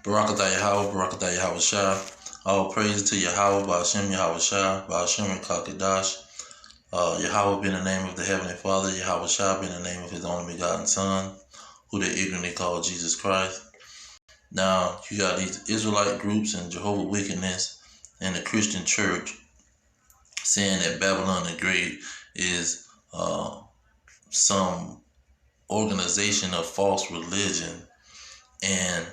Barakatah Yahweh, Barakatah Yahweh Shah. All praise to Yahweh, Ba'ashem Yahweh Shah, Ba'ashem Kakadash. Yahweh being the name of the Heavenly Father, Yahweh Shah being the name of His only begotten Son, who they ignorantly call Jesus Christ. Now, you got these Israelite groups and Jehovah Wickedness and the Christian church saying that Babylon the Great is some organization of false religion, and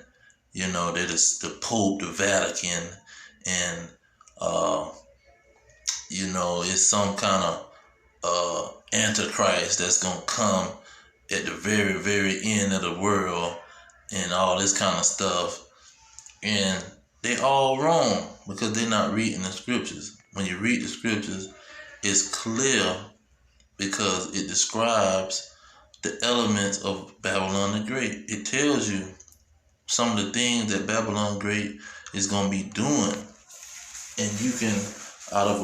that it's the Pope, the Vatican, and it's some kind of antichrist that's gonna come at the very, very end of the world and all this kind of stuff. And they all wrong because they're not reading the scriptures. When you read the scriptures, it's clear because it describes the elements of Babylon the Great. It tells you some of the things that Babylon Great is going to be doing. And you can, out of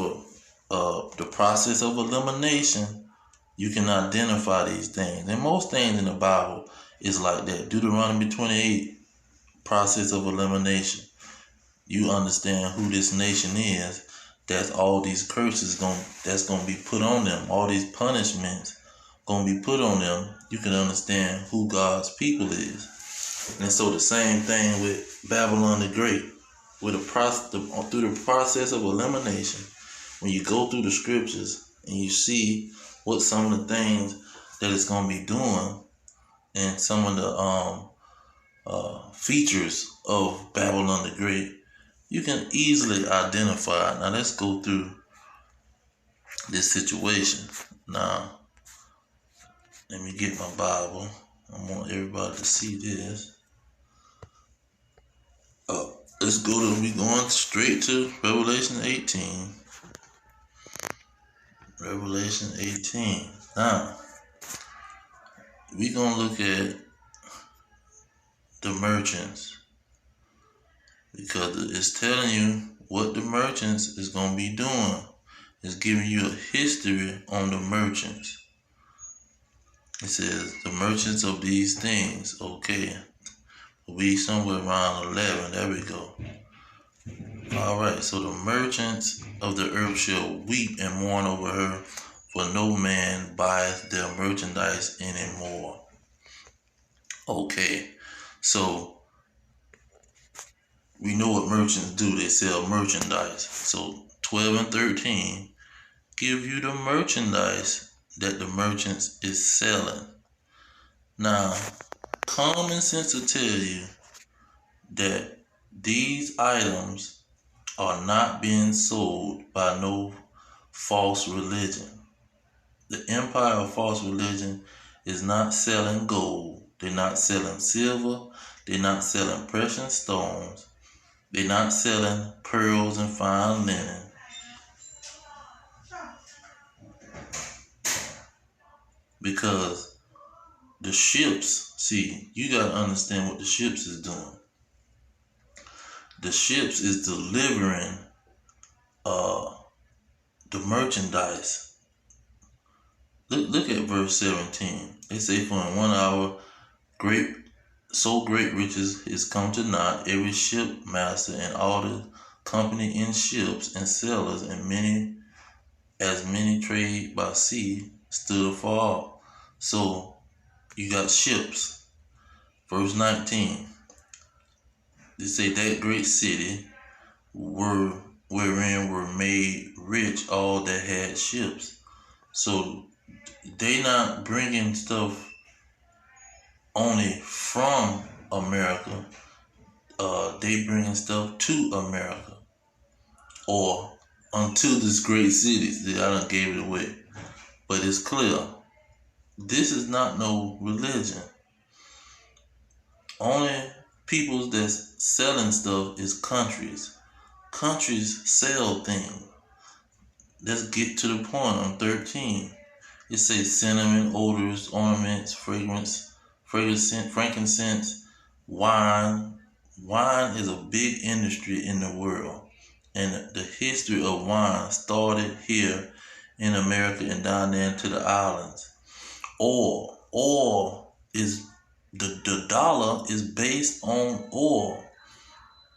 the process of elimination, you can identify these things. And most things in the Bible is like that. Deuteronomy 28, process of elimination. You understand who this nation is. That's all these curses that's going to be put on them. All these punishments going to be put on them. You can understand who God's people is. And so the same thing with Babylon the Great. Through the process of elimination, when you go through the scriptures and you see what some of the things that it's going to be doing and some of the features of Babylon the Great, you can easily identify. Now let's go through this situation. Now, let me get my Bible. I want everybody to see this. We're going straight to Revelation 18. Revelation 18. Now, we're going to look at the merchants, because it's telling you what the merchants is going to be doing. It's giving you a history on the merchants. It says the merchants of these things. Okay. We'll be somewhere around 11. There we go. Alright, so the merchants of the earth shall weep and mourn over her, for no man buyeth their merchandise anymore. Okay, so we know what merchants do. They sell merchandise. So 12 and 13 give you the merchandise that the merchants is selling. Now, common sense will tell you that these items are not being sold by no false religion. The empire of false religion is not selling gold. They're not selling silver. They're not selling precious stones. They're not selling pearls and fine linen. Because the ships, see, you got to understand what the ships is doing. The ships is delivering the merchandise. Look at verse 17. They say, for in 1 hour great riches is come to naught. Every ship master and all the company in ships and sailors and many trade by sea stood afar off. So you got ships. Verse 19. They say that great city wherein were made rich all that had ships. So they not bringing stuff only from America. They bringing stuff to America or unto this great cities. I done gave it away, but it's clear. This is not no religion. Only people that's selling stuff is countries. Countries sell things. Let's get to the point on 13. It says cinnamon, odors, ornaments, frankincense, wine. Wine is a big industry in the world. And the history of wine started here in America and down there into the islands. Oil is the dollar is based on oil.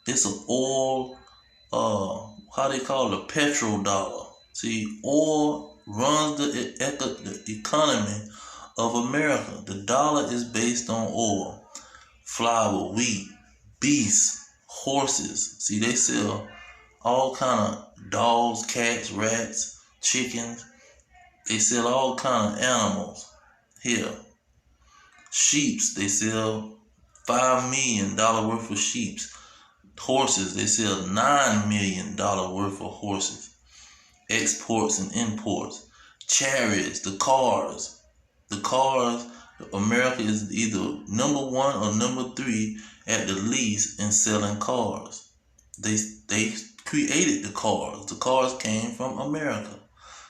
It's an oil, how they call it, a petrodollar. See, oil runs the economy of America. The dollar is based on oil, flour, wheat, beasts, horses. See, they sell all kind of dogs, cats, rats, chickens. They sell all kind of animals here. Sheeps, they sell $5 million worth of sheeps. Horses, they sell $9 million worth of horses. Exports and imports. Chariots, the cars. America is either number one or number three at the least in selling cars. They created the cars. The cars came from America.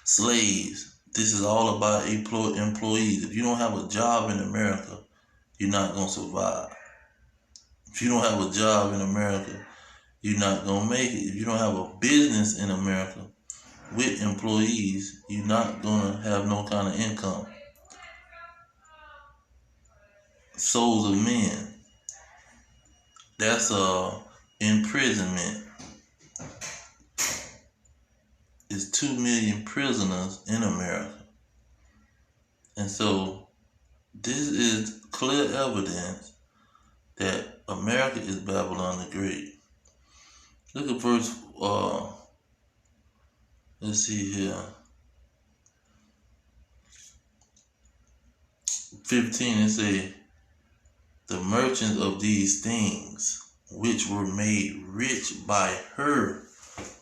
Slaves. This is all about employees. If you don't have a job in America, you're not going to survive. If you don't have a job in America, you're not going to make it. If you don't have a business in America with employees, you're not going to have no kind of income. Souls of men. That's imprisonment. It's 2 million prisoners in America. And so this is clear evidence that America is Babylon the Great. Look at verse, let's see here, 15. It say, the merchants of these things, which were made rich by her.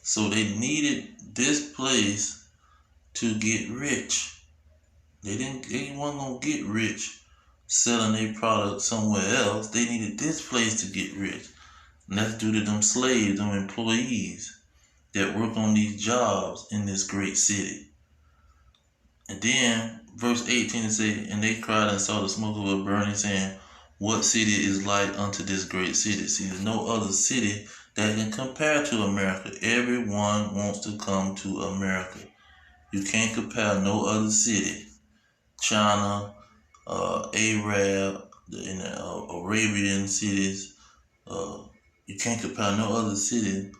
So they needed this place to get rich. They weren't gonna get rich selling their product somewhere else. They needed this place to get rich. And that's due to them slaves, them employees that work on these jobs in this great city. And then verse 18 it say, and they cried and saw the smoke of a burning, saying, what city is like unto this great city? See, there's no other city that can compare to America. Everyone wants to come to America. You can't compare no other city. China, Arab, the Arabian cities. You can't compare no other city.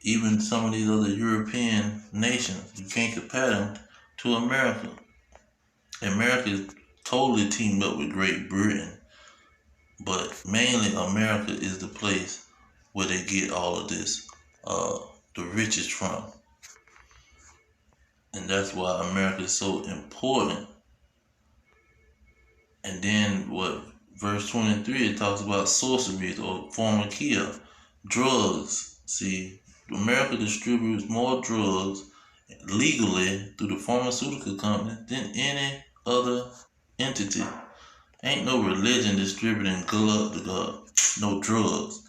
Even some of these other European nations, you can't compare them to America. America is totally teamed up with Great Britain. But mainly America is the place where they get all of this, the richest from. And that's why America is so important. And then verse 23, it talks about sorceries or pharmakia, drugs. See, America distributes more drugs legally through the pharmaceutical company than any other entity. Ain't no religion distributing no drugs.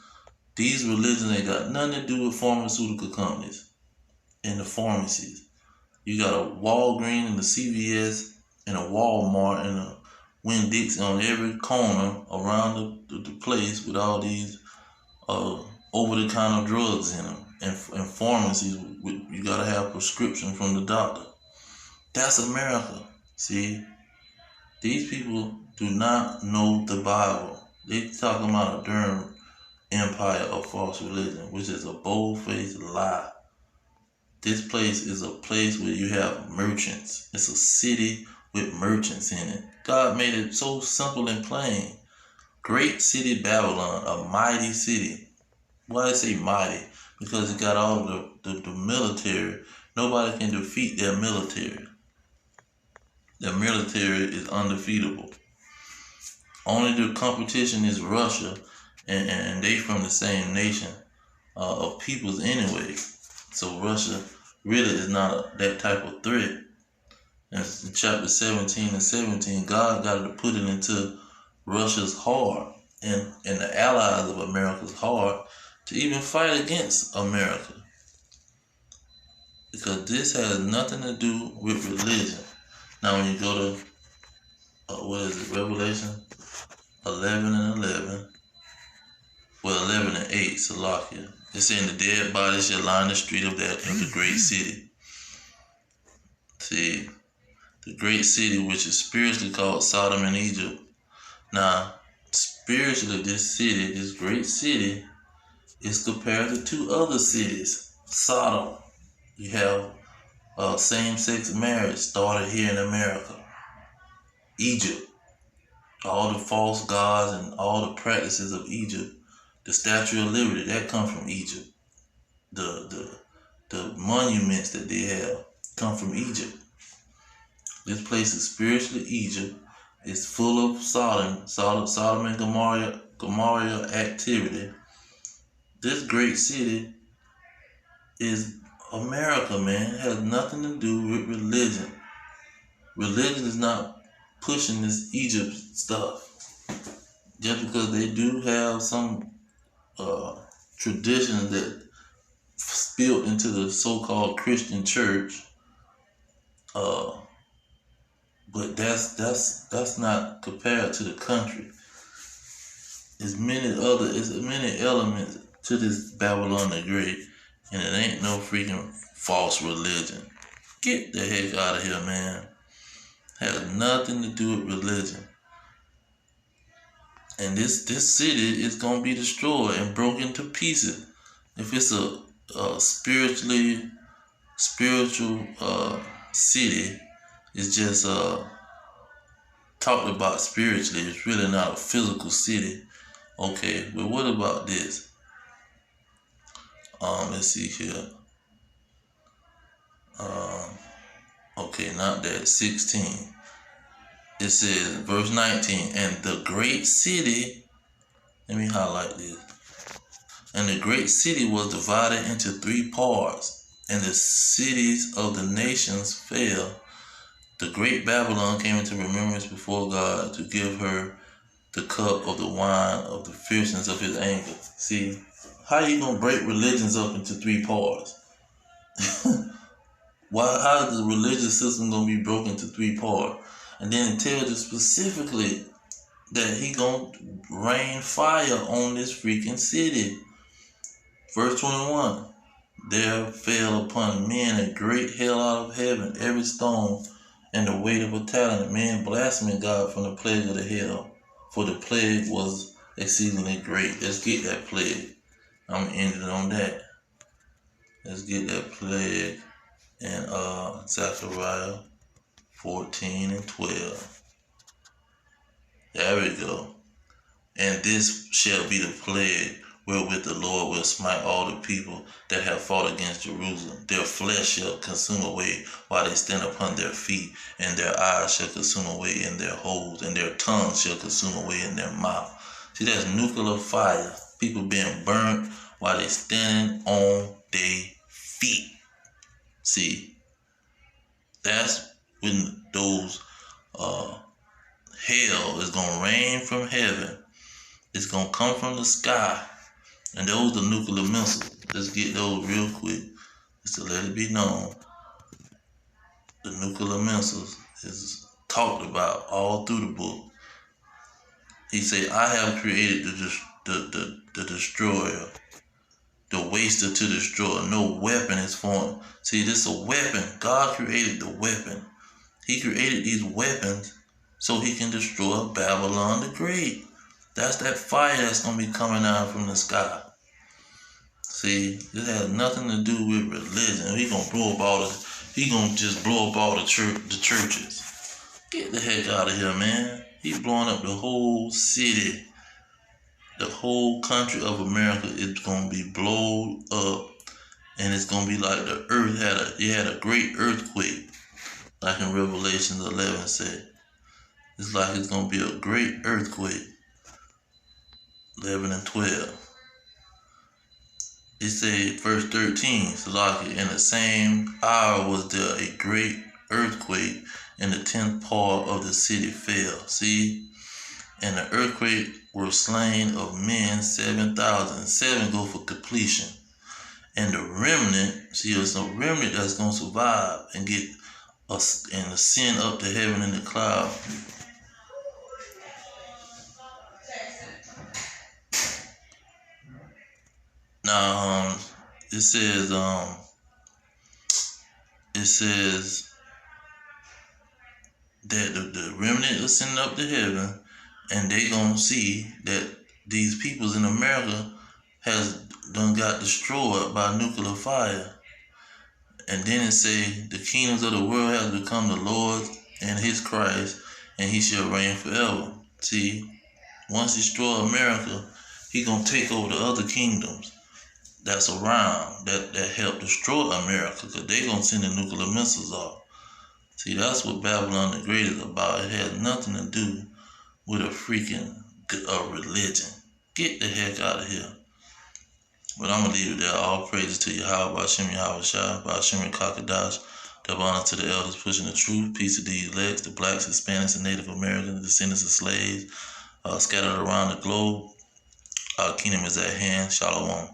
These religions ain't got nothing to do with pharmaceutical companies and the pharmacies. You got a Walgreens and a CVS and a Walmart and a Winn-Dixie on every corner around the place with all these over-the-counter drugs in them. And pharmacies, you got to have prescription from the doctor. That's America. See, these people do not know the Bible. They talking about a darn empire of false religion, which is a bold-faced lie. This place is a place where you have merchants. It's a city with merchants in it. God made it so simple and plain. Great city Babylon, a mighty city. Why I say mighty? Because it got all the military. Nobody can defeat their military. Their military is undefeatable. Only the competition is Russia, and they from the same nation of peoples anyway. So Russia really is not that type of threat. And in chapter 17 and 17, God got to put it into Russia's heart and the allies of America's heart to even fight against America. Because this has nothing to do with religion. Now when you go to, Revelation 11 and 11. Well, 11 and 8, Salakia. It's saying the dead body shall line the street of the great city. See, the great city, which is spiritually called Sodom and Egypt. Now, spiritually, this great city, is compared to two other cities. Sodom, you have same-sex marriage started here in America. Egypt, all the false gods and all the practices of Egypt. The Statue of Liberty, that come from Egypt. The monuments that they have come from Egypt. This place is spiritually Egypt. It's full of Sodom and Gomorrah activity. This great city is America, man. It has nothing to do with religion. Religion is not pushing this Egypt stuff. Just because they do have some traditions that spilled into the so-called Christian church, but that's not compared to the country. There's many elements to this Babylon the Great, and it ain't no freaking false religion. Get the heck out of here, man. Has nothing to do with religion. And this city is gonna be destroyed and broken to pieces. If it's a spiritual city, it's just talked about spiritually. It's really not a physical city. Okay, but what about this? Let's see here. Okay, not that. 16. It says, verse 19, and the great city, let me highlight this. And the great city was divided into 3 parts, and the cities of the nations fell. The great Babylon came into remembrance before God to give her the cup of the wine of the fierceness of his anger. See, how you gonna break religions up into 3 parts? How is the religious system gonna be broken into 3 parts? And then it tells you specifically that he gonna rain fire on this freaking city. Verse 21, there fell upon men a great hail out of heaven, every stone and the weight of a talent. Men blaspheming God from the plague of the hail, for the plague was exceedingly great. Let's get that plague. I'm ending on that. Let's get that plague in Zechariah 14 and 12. There we go. And this shall be the plague wherewith the Lord will smite all the people that have fought against Jerusalem. Their flesh shall consume away while they stand upon their feet, and their eyes shall consume away in their holes, and their tongues shall consume away in their mouth. See, that's nuclear fire. People being burnt while they standing on their feet. See, that's when those hell is going to rain from heaven. It's going to come from the sky. And those are nuclear missiles. Let's get those real quick, just to let it be known. The nuclear missiles is talked about all through the book. He said, I have created the destroyer, the waster to destroy. No weapon is formed. See, this is a weapon. God created the weapon. He created these weapons so he can destroy Babylon the Great. That's that fire that's going to be coming out from the sky. See, this has nothing to do with religion. He gonna just blow up all the churches. Get the heck out of here, man. He's blowing up the whole city. The whole country of America is gonna be blown up, and it's gonna be like the earth had a great earthquake, like in Revelation 11 said. It's like it's gonna be a great earthquake. 11 and 12. It said, verse 13, Salaki, in the same hour was there a great earthquake, and the 10th part of the city fell. See? And the earthquake were slain of men 7,000. 7 go for completion. And the remnant, see, there's a remnant that's going to survive and get us and ascend up to heaven in the cloud. Now, it says that the remnant is sending up to heaven, and they gonna see that these peoples in America has done got destroyed by nuclear fire. And then it say the kingdoms of the world have become the Lord and his Christ, and he shall reign forever. See, once he destroy America, he gonna take over the other kingdoms that's around that help destroy America, because they gonna send the nuclear missiles off. See, that's what Babylon the Great is about. It has nothing to do with a freaking religion. Get the heck out of here. But I'm going to leave it there. All praises to Yahweh, Ba'ashem Yahweh Shai, Ba'ashem Kakadash. Double honor to the elders pushing the truth. Peace to these elects, the blacks, Hispanics, and Native Americans, the descendants of slaves scattered around the globe. Our kingdom is at hand. Shalom.